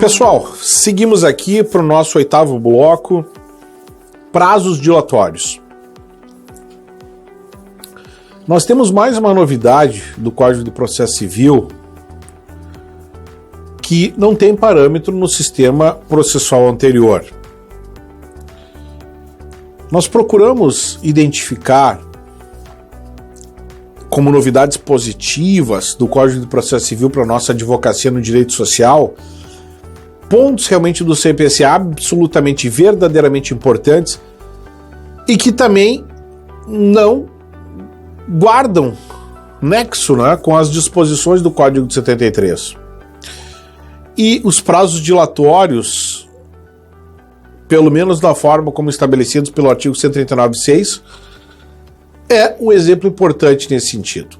Pessoal, seguimos aqui para o nosso 8º bloco, prazos dilatórios. Nós temos mais uma novidade do Código de Processo Civil que não tem parâmetro no sistema processual anterior. Nós procuramos identificar como novidades positivas do Código de Processo Civil para a nossa advocacia no direito social pontos realmente do CPC absolutamente, verdadeiramente importantes e que também não guardam nexo, né, com as disposições do Código de 73. E os prazos dilatórios, pelo menos da forma como estabelecidos pelo artigo 139.6, é um exemplo importante nesse sentido.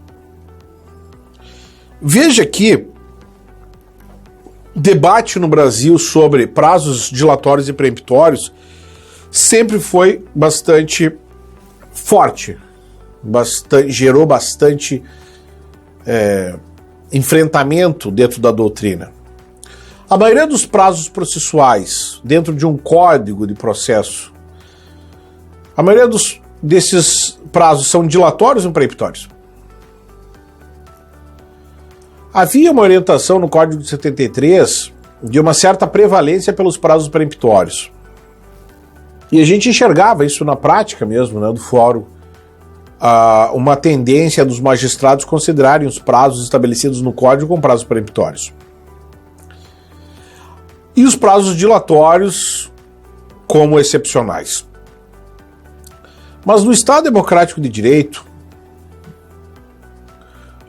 Veja que debate no Brasil sobre prazos dilatórios e preemptórios sempre foi bastante forte, gerou bastante enfrentamento dentro da doutrina. A maioria dos prazos processuais dentro de um código de processo, a maioria desses prazos são dilatórios ou preemptórios? Havia uma orientação no Código de 73 de uma certa prevalência pelos prazos preemptórios. E a gente enxergava isso na prática mesmo, né, do fórum, uma tendência dos magistrados considerarem os prazos estabelecidos no Código como prazos preemptórios. E os prazos dilatórios como excepcionais. Mas no Estado Democrático de Direito,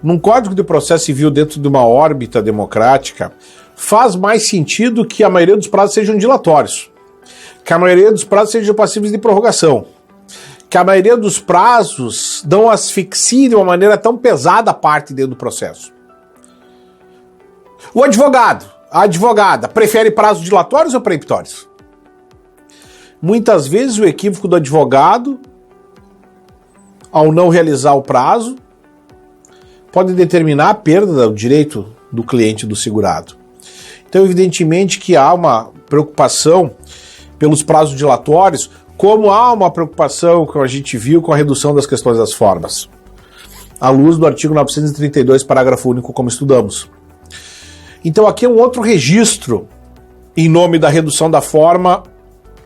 num Código de Processo Civil dentro de uma órbita democrática, faz mais sentido que a maioria dos prazos sejam dilatórios, que a maioria dos prazos sejam passíveis de prorrogação, que a maioria dos prazos não asfixiem de uma maneira tão pesada a parte dentro do processo. O advogado, a advogada, prefere prazos dilatórios ou preemptórios? Muitas vezes o equívoco do advogado, ao não realizar o prazo, pode determinar a perda do direito do cliente, do segurado. Então, evidentemente que há uma preocupação pelos prazos dilatórios, como há uma preocupação, que a gente viu, com a redução das questões das formas, à luz do artigo 932, parágrafo único, como estudamos. Então, aqui é um outro registro em nome da redução da forma,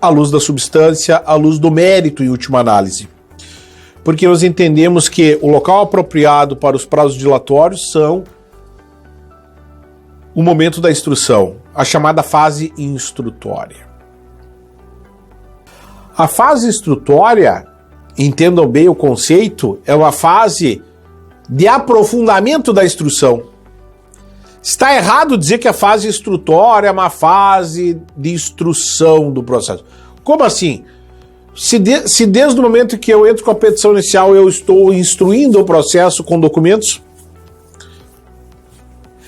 à luz da substância, à luz do mérito, em última análise. Porque nós entendemos que o local apropriado para os prazos dilatórios são o momento da instrução, a chamada fase instrutória. A fase instrutória, entendam bem o conceito, é uma fase de aprofundamento da instrução. Está errado dizer que a fase instrutória é uma fase de instrução do processo. Como assim? Se desde o momento que eu entro com a petição inicial eu estou instruindo o processo com documentos,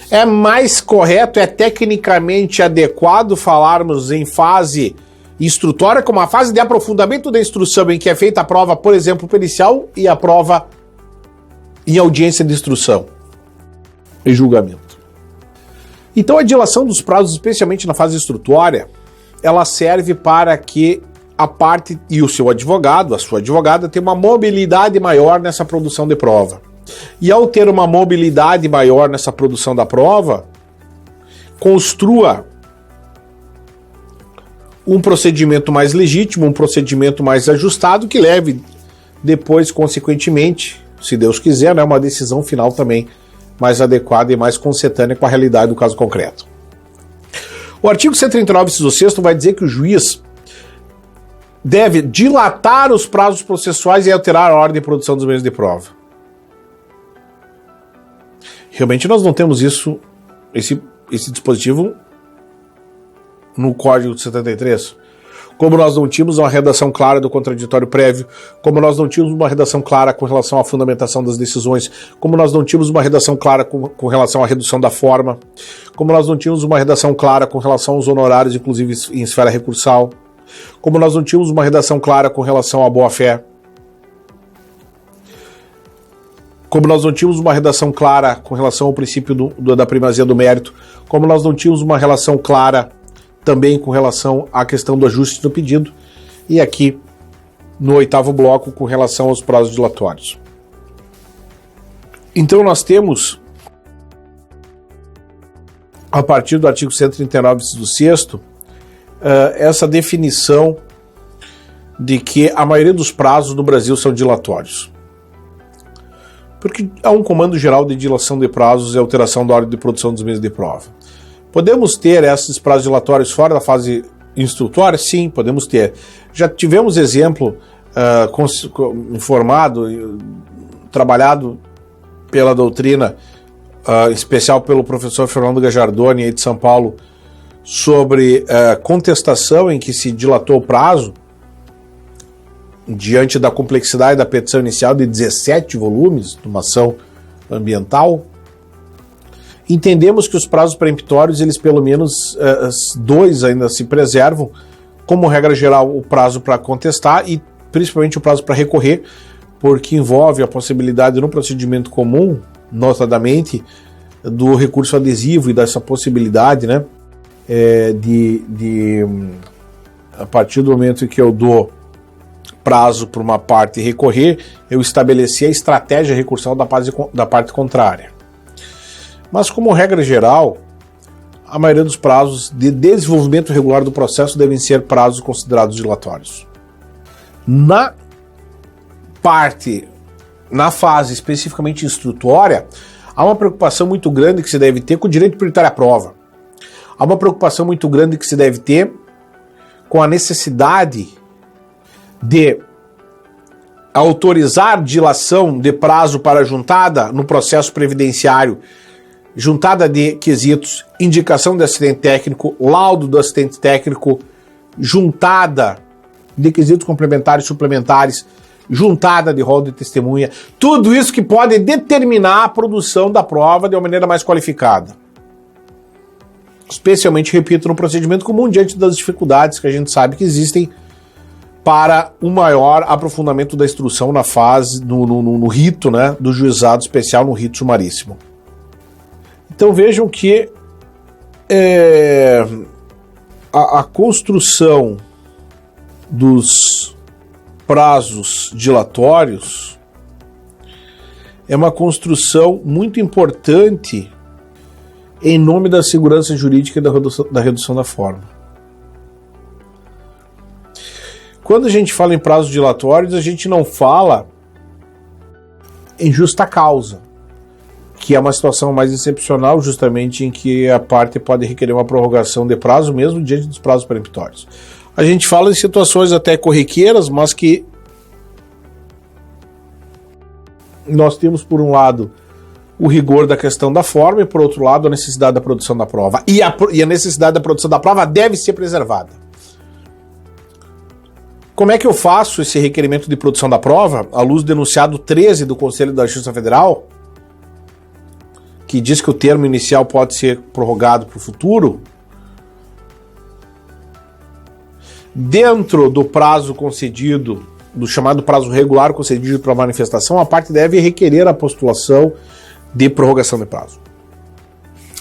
é mais correto, é tecnicamente adequado falarmos em fase instrutória como a fase de aprofundamento da instrução, em que é feita a prova, por exemplo, pericial e a prova em audiência de instrução e julgamento. Então a dilação dos prazos, especialmente na fase instrutória, ela serve para que a parte e o seu advogado, a sua advogada, tenha uma mobilidade maior nessa produção de prova. E ao ter uma mobilidade maior nessa produção da prova, construa um procedimento mais legítimo, um procedimento mais ajustado, que leve depois, consequentemente, se Deus quiser, né, uma decisão final também mais adequada e mais concetânea com a realidade do caso concreto. O artigo 139, inciso 6º, vai dizer que o juiz deve dilatar os prazos processuais e alterar a ordem de produção dos meios de prova. Realmente nós não temos esse dispositivo no Código de 73. Como nós não tínhamos uma redação clara do contraditório prévio, como nós não tínhamos uma redação clara com relação à fundamentação das decisões, como nós não tínhamos uma redação clara com relação à redução da forma, como nós não tínhamos uma redação clara com relação aos honorários, inclusive em esfera recursal, como nós não tínhamos uma redação clara com relação à boa-fé. como nós não tínhamos uma redação clara com relação ao princípio da primazia do mérito, como nós não tínhamos uma relação clara também com relação à questão do ajuste do pedido, e aqui no 8º bloco com relação aos prazos dilatórios. Então nós temos, a partir do artigo 139, inciso 6º, essa definição de que a maioria dos prazos no Brasil são dilatórios. Porque há um comando geral de dilação de prazos e alteração da ordem de produção dos meios de prova. Podemos ter esses prazos dilatórios fora da fase instrutória? Sim, podemos ter. Já tivemos exemplo informado, trabalhado pela doutrina, em especial pelo professor Fernando Gajardoni, aí de São Paulo, sobre contestação em que se dilatou o prazo, diante da complexidade da petição inicial de 17 volumes de uma ação ambiental. Entendemos que os prazos peremptórios, eles pelo menos 2 ainda se preservam, como regra geral o prazo para contestar e principalmente o prazo para recorrer, porque envolve a possibilidade no procedimento comum, notadamente, do recurso adesivo e dessa possibilidade, né, a partir do momento em que eu dou prazo para uma parte recorrer, eu estabeleci a estratégia recursal da parte contrária. Mas, como regra geral, a maioria dos prazos de desenvolvimento regular do processo devem ser prazos considerados dilatórios. Na fase especificamente instrutória, há uma preocupação muito grande que se deve ter com o direito prioritário à prova. Há uma preocupação muito grande que se deve ter com a necessidade de autorizar dilação de prazo para juntada no processo previdenciário, juntada de quesitos, indicação do assistente técnico, laudo do assistente técnico, juntada de quesitos complementares e suplementares, juntada de rol de testemunha, tudo isso que pode determinar a produção da prova de uma maneira mais qualificada. Especialmente, repito, no procedimento comum, diante das dificuldades que a gente sabe que existem para um maior aprofundamento da instrução na fase, no rito, né, do juizado especial, no rito sumaríssimo. Então vejam que a construção dos prazos dilatórios é uma construção muito importante em nome da segurança jurídica e da redução da forma. Quando a gente fala em prazos dilatórios, a gente não fala em justa causa, que é uma situação mais excepcional, justamente em que a parte pode requerer uma prorrogação de prazo, mesmo diante dos prazos peremptórios. A gente fala em situações até corriqueiras, mas que nós temos, por um lado, o rigor da questão da forma e, por outro lado, a necessidade da produção da prova. E a necessidade da produção da prova deve ser preservada. Como é que eu faço esse requerimento de produção da prova, à luz do enunciado 13 do Conselho da Justiça Federal, que diz que o termo inicial pode ser prorrogado para o futuro? Dentro do prazo concedido, do chamado prazo regular concedido para manifestação, a parte deve requerer a postulação de prorrogação de prazo.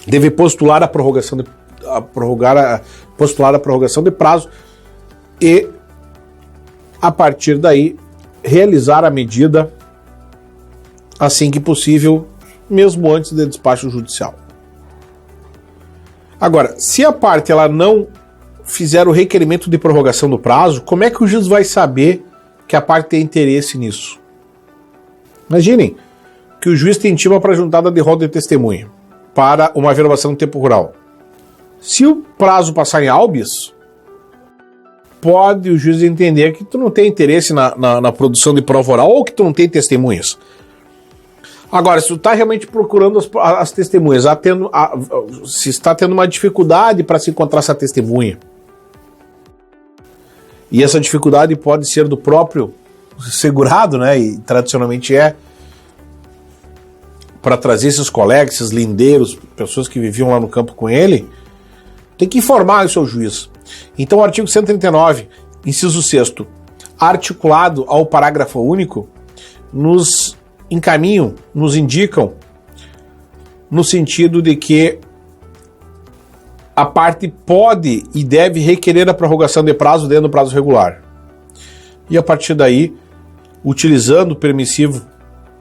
Deve postular a prorrogação de prazo e, a partir daí, realizar a medida assim que possível, mesmo antes do despacho judicial. Agora, se a parte ela não fizer o requerimento de prorrogação do prazo, como é que o juiz vai saber que a parte tem interesse nisso? Imaginem que o juiz tem intima para juntada de rol de testemunha para uma averbação no tempo rural. Se o prazo passar em habeas, pode o juiz entender que tu não tem interesse na produção de prova oral ou que tu não tem testemunhas. Agora, se tu está realmente procurando as testemunhas, se está tendo uma dificuldade para se encontrar essa testemunha, e essa dificuldade pode ser do próprio segurado, né, e tradicionalmente para trazer esses colegas, esses lindeiros, pessoas que viviam lá no campo com ele, tem que informar o seu juiz. Então o artigo 139, inciso 6º, articulado ao parágrafo único, nos encaminham, nos indicam no sentido de que a parte pode e deve requerer a prorrogação de prazo dentro do prazo regular. E a partir daí, utilizando o permissivo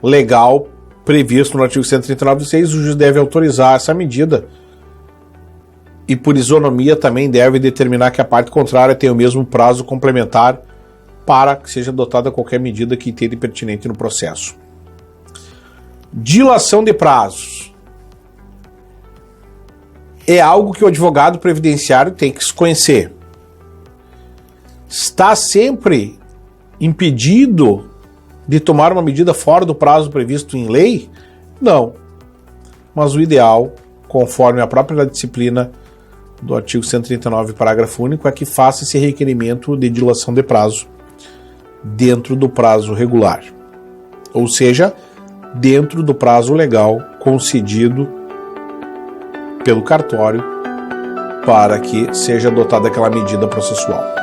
legal previsto no artigo 139.6, o juiz deve autorizar essa medida e, por isonomia, também deve determinar que a parte contrária tenha o mesmo prazo complementar para que seja adotada qualquer medida que entenda pertinente no processo. Dilação de prazos é algo que o advogado previdenciário tem que se conhecer. Está sempre impedido de tomar uma medida fora do prazo previsto em lei? Não. Mas o ideal, conforme a própria disciplina do artigo 139, parágrafo único, é que faça esse requerimento de dilação de prazo dentro do prazo regular. Ou seja, dentro do prazo legal concedido pelo cartório para que seja adotada aquela medida processual.